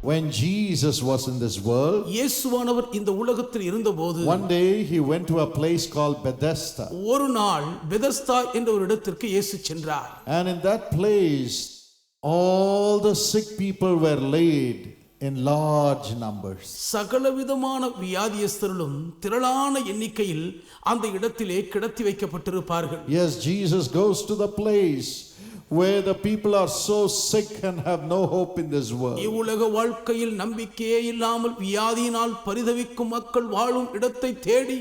When Jesus was in this world, இயேசுவானவர் இந்த உலகத்தில் இருந்தபோது one day he went to a place called Bethesda. ஒரு நாள் பெதஸ்தா என்ற ஒரு இடத்திற்கு இயேசு சென்றார். And in that place all the sick people were laid in large numbers. சகலவிதமான வியாதியஸ்தர்களும் திரளான எண்ணிக்கையில் அந்த இடத்திலே கிடத்தி வைக்கப்பட்டிருப்பார்கள். Yes, Jesus goes to the place where the people are so sick and have no hope in this world. இவ்வுலக வாழ்க்கையில் நம்பிக்கையே இல்லாமல் வியாதியினால் பரிதவிக்கும் மக்கள் வாழும் இடத்தை தேடி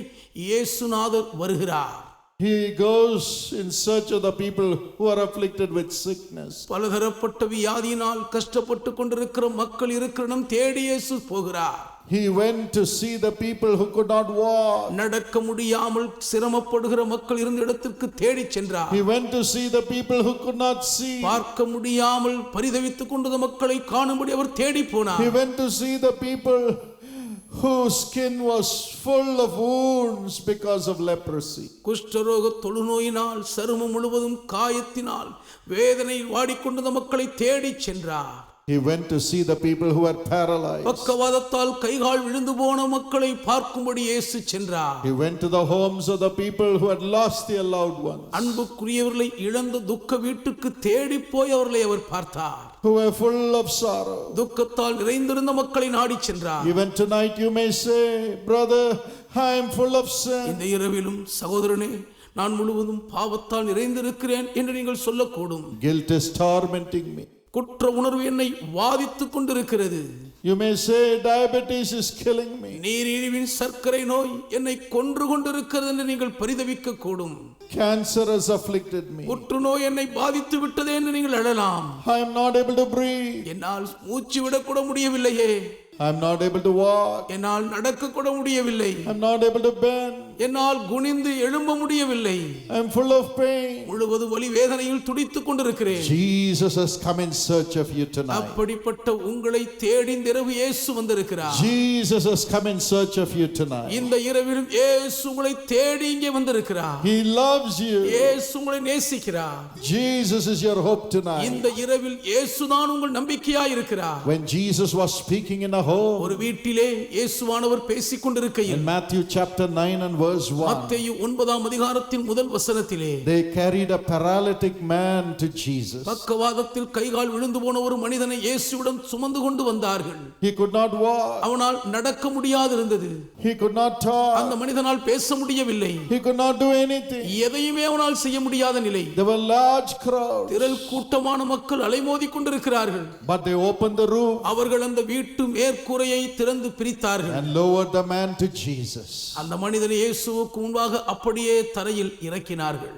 இயேசுநாதர் வருகிறார். He goes in search of the people who are afflicted with sickness. பலதரப்பட்ட வியாதியினால் கஷ்டப்பட்டு கொண்டிருக்கிற மக்கள் இருக்கிற இடம் தேடி இயேசு போகிறார். He went to see the people who could not walk. நடக்க முடியாமல் சிரமப்படுகிற மக்கள் இருந்த இடத்திற்கு தேடி சென்றார். He went to see the people who could not see. பார்க்க முடியாமல் பரிதவித்துக் கொண்டிருந்த மக்களை காணும்படி அவர் தேடி போனார். He went to see the people whose skin was full of wounds because of leprosy. குஷ்டரோக தொழுநோயினால் சருமம் முழுவதும் காயத்தினால் வேதனையில் வாடிக்கொண்டிருந்த மக்களை தேடி சென்றார். He went to see the people who were paralyzed. பக்கவாதத்தால் கைகால் விழுந்து போன மக்களை பார்க்கும்படி இயேசு சென்றார். He went to the homes of the people who had lost their loved ones. அன்புக்குரியவர்களை இழந்த துக்க வீட்டுக்கு தேடி போய் அவர்களை அவர் பார்த்தார். Who were full of sorrow. துக்கத்தால் நிறைந்திருந்த மக்களை நாடி சென்றார். Even tonight you may say, brother, I am full of sin. இந்த இரவிலும் சகோதரனே, நான் முழுவதும் பாவத்தால் நிறைந்திருக்கிறேன் என்று நீங்கள் சொல்லக்கூடும். Guilt is tormenting me. குற்ற உணர்வு என்னை வாதித்துக் கொண்டிருக்கிறது. You may say, diabetes is killing me. நீரிழிவின் சர்க்கரை நோய் என்னை கொன்று கொண்டிருக்கிறது என்று நீங்கள் பரிதவிக்க கூடும். Cancer has afflicted me. புற்றுநோய் என்னை பாதித்து விட்டதே என்று நீங்கள் அழலாம். I am not able to breathe. என்னால் மூச்சு விடக்கூட முடியவில்லையே. I am not able to walk. என்னால் நடக்க கூட முடியவில்லை. I am not able to bend. என்னால் குனிந்து எழும்ப முடியவில்லை. I am full of pain. முழுவது வலி வேதனையில் துடித்துக் கொண்டிருக்கிறேன். Jesus has come in search of you tonight. அப்படிப்பட்ட உங்களை தேடி இந்த இரவு இயேசு வந்திருக்கிறார். Jesus has come in search of you tonight. இந்த இரவிலும் இயேசு உங்களை தேடி இங்கே வந்திருக்கிறார். He loves you. இயேசு உங்களை நேசிக்கிறார். Jesus is your hope tonight. இந்த இரவில் இயேசுதான் உங்கள் நம்பிக்கையாய் இருக்கிறார். When Jesus was speaking in a home, ஒரு வீட்டிலே இயேசுவானவர் பேசிக் கொண்டிருக்கையில் in Matthew chapter 9 and verse 1, மத்தேயு 9ஆம் அதிகாரத்தின் முதல் வசனத்திலே they carried a paralytic man to Jesus. பக்கவாதத்தில் கைகால் விழுந்து போன ஒரு மனிதனை இயேசுவிடம் சுமந்து கொண்டு வந்தார்கள். He could not walk. அவனால் நடக்க முடியாது இருந்தது. He could not talk. அந்த மனிதனால் பேச முடியவில்லை. He could not do anything. எதையுமே அவனால் செய்ய முடியாத நிலை. There were large crowds. திரள் கூட்டமான மக்கள் அலைமோதி கொண்டிருக்கிறார்கள். But they opened the roof அவர்கள் அந்த வீட்டு மேற்கூரையை திறந்து பிரித்தார்கள். and lowered the man to Jesus. அந்த மனிதனை இயேசுவுக்கு முன்பாக அப்படியே தரையில் இறக்கினார்கள்.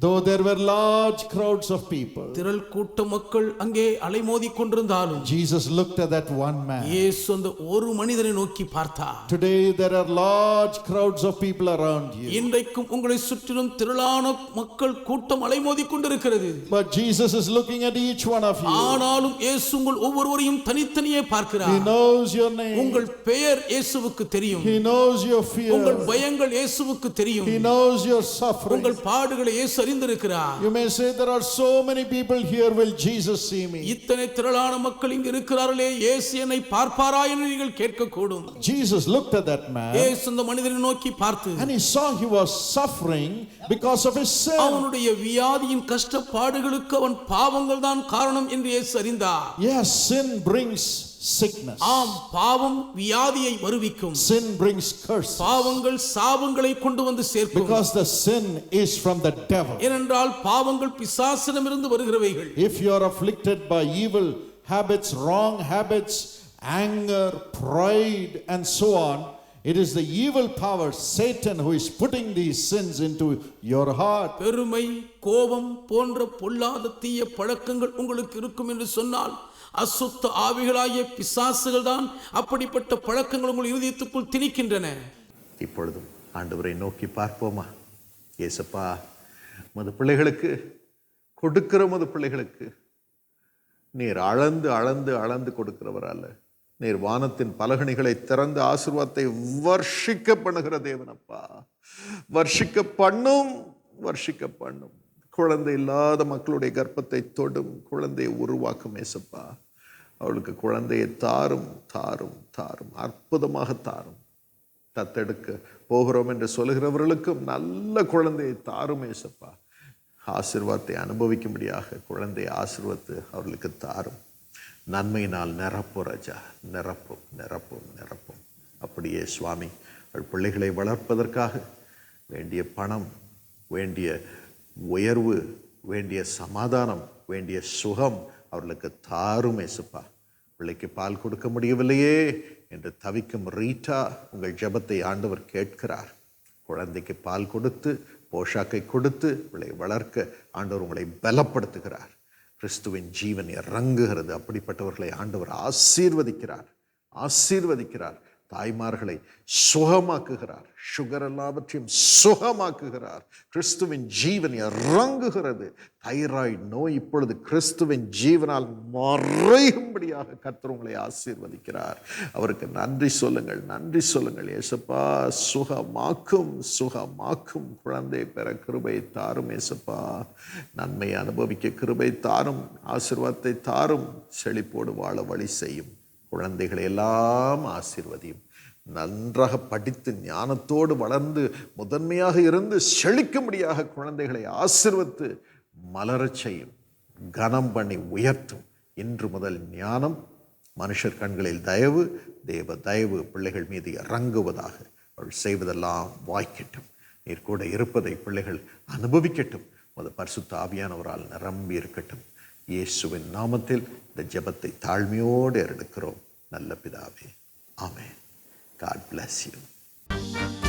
Though there were large crowds of people, திரள் கூட்ட மக்கள் அங்கே அலைமோதி கொண்டிருந்தாலும் Jesus looked at that one man. இயேசு அந்த ஒரு மனிதனை நோக்கி பார்த்தார். Today there are large crowds of people around you. இன்றைக்கும் உங்களை சுற்றிலும் திரளான மக்கள் கூட்டம் அலைமோதி கொண்டிருக்கிறது. But Jesus is looking at each one of you. ஆனாலும் இயேசு உங்கள் ஒவ்வொருவரையும் தனித்தனியே பார்க்கிறார். He knows your name. உங்கள் பெயர் இயேசுவுக்கு தெரியும். He knows your fear. உங்கள் பயங்கள் இயேசுவுக்கு தெரியும். He knows your suffering. உங்கள் பாடுகளை இயேசு அறிந்திருக்கிறார். You may say, there are so many people here, will Jesus see me? இத்தனை திரளான மக்கள் இங்கு இருக்கிறார்களே, இயேசு என்னை பார்ப்பாரா என்று நீங்கள் கேட்கக்கூடும். Jesus looked at that man இயேசு அந்த மனிதனை நோக்கி பார்த்து and he saw he was suffering because of his sin. அவனுடைய வியாதியின் கஷ்டப்பாடுகளுக்கு அவன் பாவங்கள் தான் காரணம் என்று இயேசு அறிந்தார். Yes, sin brings sickness. ஆம், பாவம் வியாதியை வருவிக்கும். Sin brings curse. பாவங்கள் சாபங்களை கொண்டு வந்து சேர்க்கும். Because the sin is from the devil. ஏனென்றால் பாவங்கள் பிசாசிடமிருந்து வருகிறவைகள். If you are afflicted by evil habits, wrong habits, anger, pride and so on, it is the evil power, Satan, who is putting these sins into your heart. பெருமை, கோபம் போன்ற பொல்லாத தீய பழக்கங்கள் உங்களுக்கு இருக்கும் என்று சொன்னால் அசுத்த ஆவிகளாகிய பிசாசுகள் தான் அப்படிப்பட்ட பழக்கங்கள் உங்கள் இருதயத்துக்குள் திணிக்கின்றன. இப்பொழுதும் ஆண்டவரை நோக்கி பார்ப்போமா? இயேசப்பா, மது பிள்ளைகளுக்கு கொடுக்கிற மது பிள்ளைகளுக்கு நீர் அளந்து அளந்து அளந்து கொடுக்கிறவர் அல்ல. நீர் வானத்தின் பலகணிகளை திறந்து ஆசீர்வாதத்தை வர்ஷிக்க பண்ணுகிற தேவனப்பா. வர்ஷிக்க பண்ணும். குழந்தை இல்லாத மக்களுடைய கர்ப்பத்தை தொடும், குழந்தையை உருவாக்கும் ஏசப்பா. அவளுக்கு குழந்தையை தாரும் தாரும் தாரும், அற்புதமாக தாரும். தத்தெடுக்க போகிறோம் என்று சொல்லுகிறவர்களுக்கும் நல்ல குழந்தையை தாரும் ஏசப்பா. ஆசீர்வாதத்தை அனுபவிக்கும்படியாக குழந்தையை ஆசீர்வத்து அவர்களுக்கு தாரும். நன்மையினால் நிரப்பும் ராஜா, நிரப்பும் நிரப்பும் நிரப்பும். அப்படியே சுவாமி, அவள் பிள்ளைகளை வளர்ப்பதற்காக வேண்டிய பணம், வேண்டிய உயர்வு, வேண்டிய சமாதானம், வேண்டிய சுகம் அவர்களுக்கு தாரும் ஏசப்பா. பிள்ளைக்கு பால் கொடுக்க முடியவில்லையே என்று தவிக்கும் ரீட்டா, உங்கள் ஜெபத்தை ஆண்டவர் கேட்கிறார். குழந்தைக்கு பால் கொடுத்து, போஷாக்கை கொடுத்து பிள்ளை வளர்க்க ஆண்டவர் உங்களை பலப்படுத்துகிறார். கிறிஸ்துவின் ஜீவன் இறங்குகிறது. அப்படிப்பட்டவர்களை ஆண்டவர் ஆசீர்வதிக்கிறார், ஆசீர்வதிக்கிறார். தாய்மார்களை சுகமாக்குகிறார், சுகர் எல்லாவற்றையும் சுகமாக்குகிறார். கிறிஸ்துவின் ஜீவன் இறங்குகிறது. தைராய்டு நோய் இப்பொழுது கிறிஸ்துவின் ஜீவனால் மறையும்படியாக கர்த்தர் உங்களை ஆசீர்வதிக்கிறார். அவருக்கு நன்றி சொல்லுங்கள், நன்றி சொல்லுங்கள். ஏசப்பா, சுகமாக்கும் சுகமாக்கும். குழந்தை பெற கிருபை தாரும் ஏசப்பா. நன்மையை அனுபவிக்க கிருபை தாரும், ஆசீர்வாதத்தை தாரும். செழிப்போடு வாழ வழி செய்யும். குழந்தைகளை எல்லாம் ஆசீர்வதியும். நன்றாக படித்து ஞானத்தோடு வளர்ந்து முதன்மையாக இருந்து செழிக்கும்படியாக குழந்தைகளை ஆசீர்வதித்து மலரச் செய்யும், கனம் பண்ணி உயர்த்தும். இன்று முதல் ஞானம், மனுஷர் கண்களில் தயவு, தேவ தயவு பிள்ளைகள் மீது இறங்குவதாக. அவள் செய்வதெல்லாம் வாய்க்கட்டும். நீர் கூட இருப்பதை பிள்ளைகள் அனுபவிக்கட்டும். அது பரிசுத்த ஆவியானவரால் நிரம்பி இருக்கட்டும். இயேசுவின் நாமத்தில் இந்த ஜெபத்தை தாழ்மையோடு எடுக்கிறோம் நல்ல பிதாவே. ஆமென். God bless you.